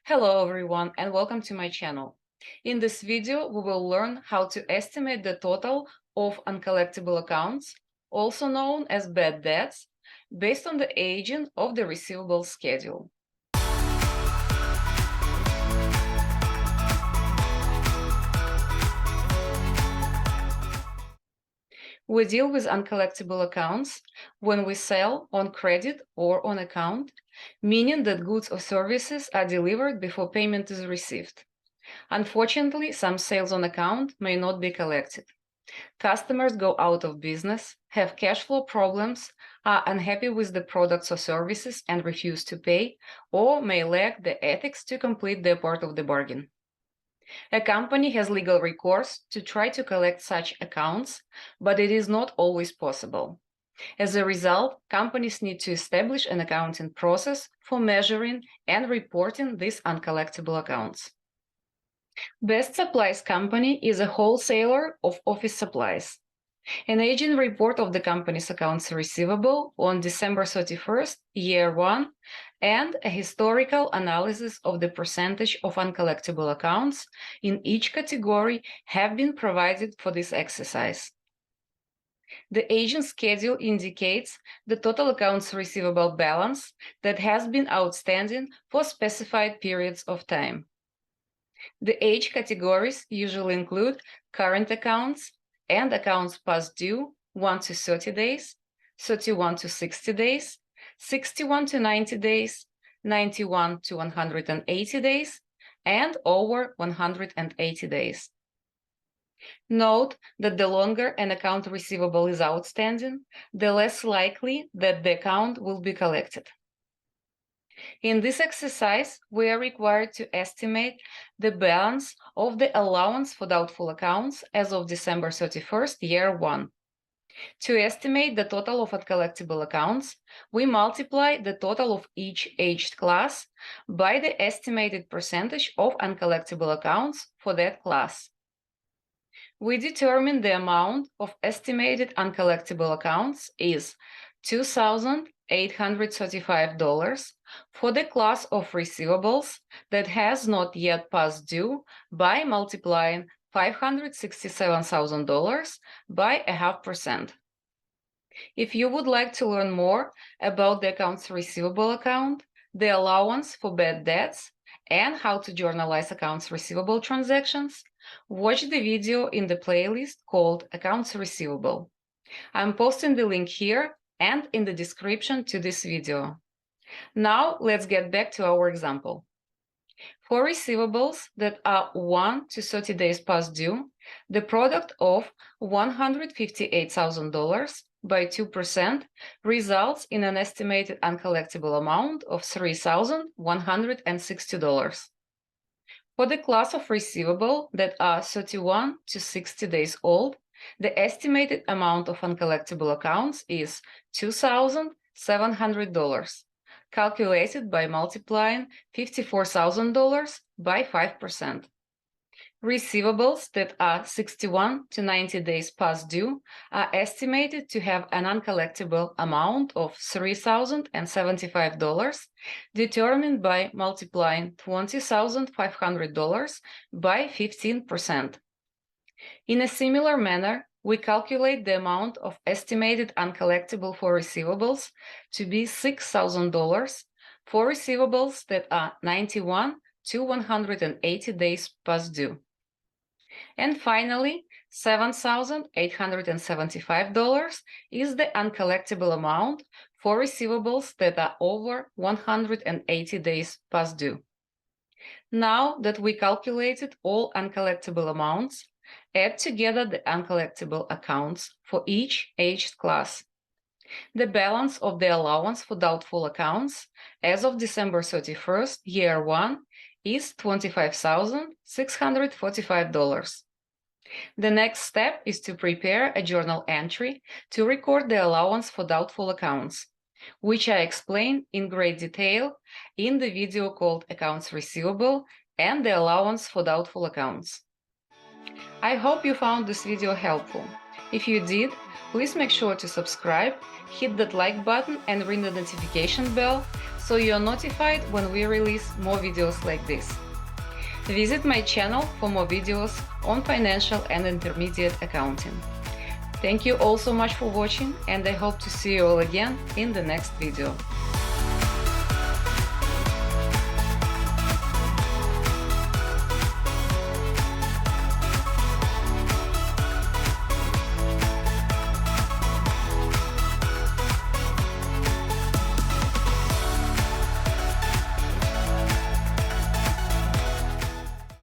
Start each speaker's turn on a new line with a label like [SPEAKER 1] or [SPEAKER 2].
[SPEAKER 1] Hello everyone and welcome to my channel. In this video, we will learn how to estimate the total of uncollectible accounts, also known as bad debts, based on the aging of the receivable schedule. We deal with uncollectible accounts when we sell on credit or on account, meaning that goods or services are delivered before payment is received. Unfortunately, some sales on account may not be collected. Customers go out of business, have cash flow problems, are unhappy with the products or services and refuse to pay, or may lack the ethics to complete their part of the bargain. A company has legal recourse to try to collect such accounts, but it is not always possible. As a result, companies need to establish an accounting process for measuring and reporting these uncollectible accounts. Best Supplies Company is a wholesaler of office supplies. An aging report of the company's accounts receivable on December 31st, year one, and a historical analysis of the percentage of uncollectible accounts in each category have been provided for this exercise. The aging schedule indicates the total accounts receivable balance that has been outstanding for specified periods of time. The age categories usually include current accounts and accounts past due 1 to 30 days, 31 to 60 days, 61 to 90 days, 91 to 180 days, and over 180 days. Note that the longer an account receivable is outstanding, the less likely that the account will be collected. In this exercise, we are required to estimate the balance of the allowance for doubtful accounts as of December 31st, year one. To estimate the total of uncollectible accounts, we multiply the total of each aged class by the estimated percentage of uncollectible accounts for that class. We determine the amount of estimated uncollectible accounts is $2,835 for the class of receivables that has not yet passed due by multiplying $567,000 by 0.5%. If you would like to learn more about the accounts receivable account, the allowance for bad debts, and how to journalize accounts receivable transactions, watch the video in the playlist called Accounts Receivable. I'm posting the link here and in the description to this video. Now let's get back to our example. For receivables that are 1 to 30 days past due, the product of $158,000 by 2% results in an estimated uncollectible amount of $3,160. For the class of receivable that are 31 to 60 days old, the estimated amount of uncollectible accounts is $2,700, calculated by multiplying $54,000 by 5%. Receivables that are 61 to 90 days past due are estimated to have an uncollectible amount of $3,075, determined by multiplying $20,500 by 15%. In a similar manner, we calculate the amount of estimated uncollectible for receivables to be $6,000 for receivables that are 91 to 180 days past due. And finally, $7,875 is the uncollectible amount for receivables that are over 180 days past due. Now that we calculated all uncollectible amounts, add together the uncollectible accounts for each aged class. The balance of the allowance for doubtful accounts as of December 31st, year one, is $25,645. The next step is to prepare a journal entry to record the allowance for doubtful accounts, which I explain in great detail in the video called Accounts Receivable and the Allowance for Doubtful Accounts. I hope you found this video helpful. If you did, please make sure to subscribe, hit that like button and ring the notification bell so you are notified when we release more videos like this. Visit my channel for more videos on financial and intermediate accounting. Thank you all so much for watching, and I hope to see you all again in the next video.